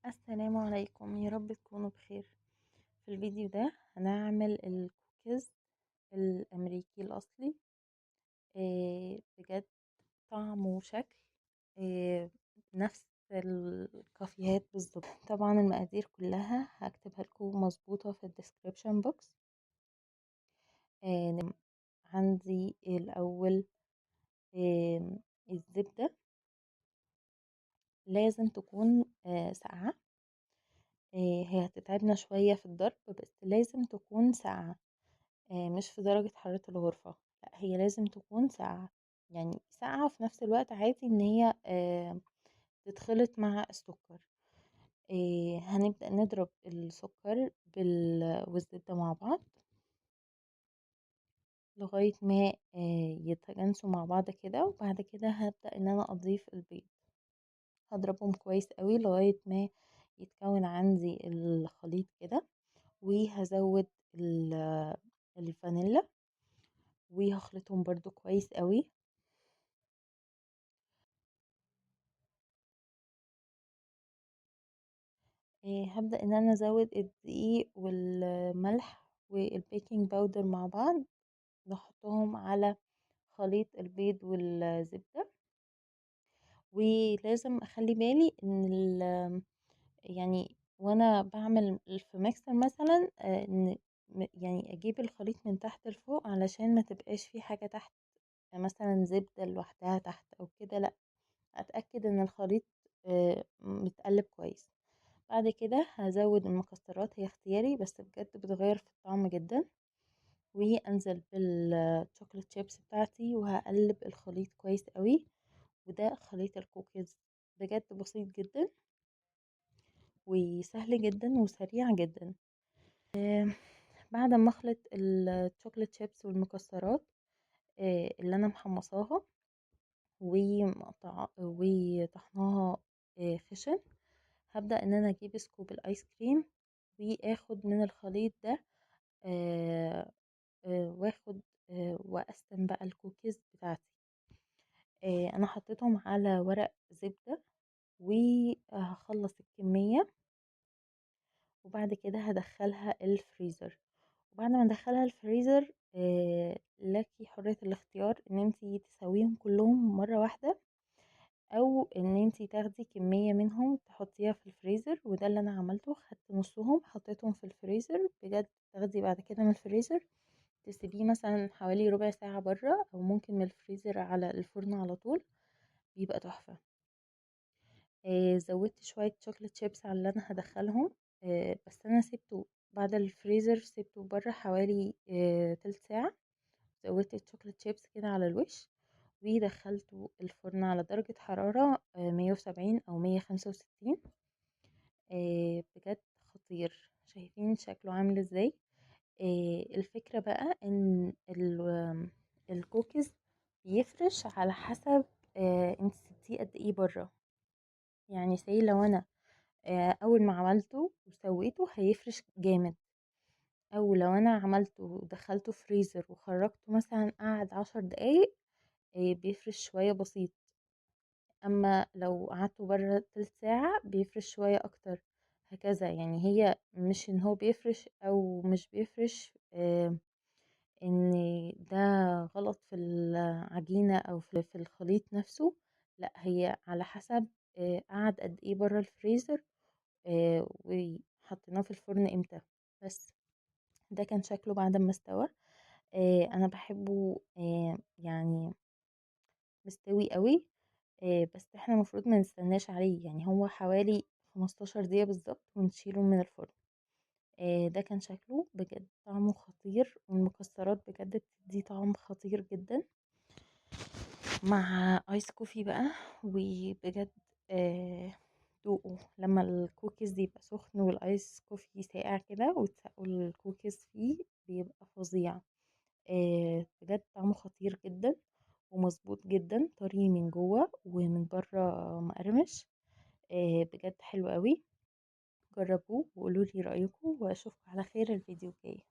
السلام عليكم، يا رب تكونوا بخير. في الفيديو ده هنعمل الكوكيز الأمريكي الأصلي. بجد طعم وشكل آه نفس الكافيهات بالظبط. طبعا المقادير كلها هكتبها لكم مظبوطة في الديسكريبشن بوكس. آه عندي الأول الزبدة لازم تكون ساقعة. هي هتتعبنا شوية في الضرب، بس لازم تكون ساقعة، مش في درجة حرارة الغرفة. لأ، هي لازم تكون ساقعة، يعني ساقعة وفي نفس الوقت عادي إن هي تتخلط مع السكر. هنبدأ نضرب السكر والزبدة مع بعض لغاية ما يتجانسوا مع بعض كده، وبعد كده هبدأ إن أنا أضيف البيض. هضربهم كويس قوي لغاية ما يتكون عندي الخليط كده، وهزود الفانيلا وهخلطهم برضو كويس قوي. هبدأ ان انا ازود الدقيق والملح والبيكنج باودر مع بعض، نحطهم على خليط البيض والزبدة. ولازم اخلي بالي ان يعني وانا بعمل في ميكسر مثلا ان يعني اجيب الخليط من تحت لفوق علشان ما تبقاش في حاجة تحت، مثلا زبدة لوحدها تحت او كده. لا، اتأكد ان الخليط متقلب كويس. بعد كده هزود المكسرات، هي اختياري بس بجد بتغير في الطعم جدا. وانزل بالشوكولات شيبس بتاعتي وهقلب الخليط كويس قوي. وده خليط الكوكيز، بجد بسيط جدا وسهل جدا وسريع جدا. بعد ما اخلط الشوكولات شيبس والمكسرات اللي انا محمصاها وطحناها خشن، هبدأ ان انا اجيب سكوب الايس كريم واخد من الخليط ده واخد واقسم بقى الكوكيز بتاعتي. انا حطيتهم على ورق زبدة وهخلص الكمية، وبعد كده هدخلها الفريزر. وبعد ما ندخلها الفريزر لكي حرية الاختيار ان انتي تسويهم كلهم مرة واحدة، او ان انتي تاخدي كمية منهم تحطيها في الفريزر. وده اللي انا عملته، خدت نصهم حطيتهم في الفريزر. بجد تاخدي بعد كده من الفريزر تسيبيه مثلا حوالي ربع ساعة برا، او ممكن من الفريزر على الفرن على طول، بيبقى تحفة. زودت شوية شوكولات شيبس على اللي انا هدخلهم. بس انا سيبته بعد الفريزر، سيبته برا حوالي تلت ساعة. زودت الشوكولات شيبس كده على الوش ودخلته الفرن على درجة حرارة 170 أو 165. بجد خطير، شايفين شكله عامل ازاي. الفكرة بقى ان الكوكيز بيفرش على حسب انت سبتيه قد ايه بره. يعني سي لو انا اول ما عملته وسويته هيفرش جامد، او لو انا عملته ودخلته فريزر وخرجته مثلا قعد 10 دقايق بيفرش شوية بسيط. اما لو قعدته بره تلت ساعة بيفرش شوية اكتر، هكذا. يعني هي مش ان هو بيفرش او مش بيفرش ان ده غلط في العجينة او في الخليط نفسه. لا، هي على حسب قعد قد ايه بره الفريزر وحطيناه في الفرن امتى. بس ده كان شكله بعد ما استوى. انا بحبه يعني مستوي قوي. بس احنا المفروض ما نستناش عليه، يعني هو حوالي 15 دقيقة بالظبط ونشيله من الفرن. ده كان شكله، بجد طعمه خطير، والمكسرات بجد بتدي طعم خطير جدا مع ايس كوفي بقى. وبجد دوقوا لما الكوكيز يبقى سخن والايس كوفي ساقع كده وتسقوا الكوكيز فيه، بيبقى فظيع. بجد طعمه خطير جدا ومظبوط جدا، طري من جوه ومن بره مقرمش. بجد حلو قوي. جربوه وقولوا لي رأيكم، واشوفكم على خير الفيديو الجاي.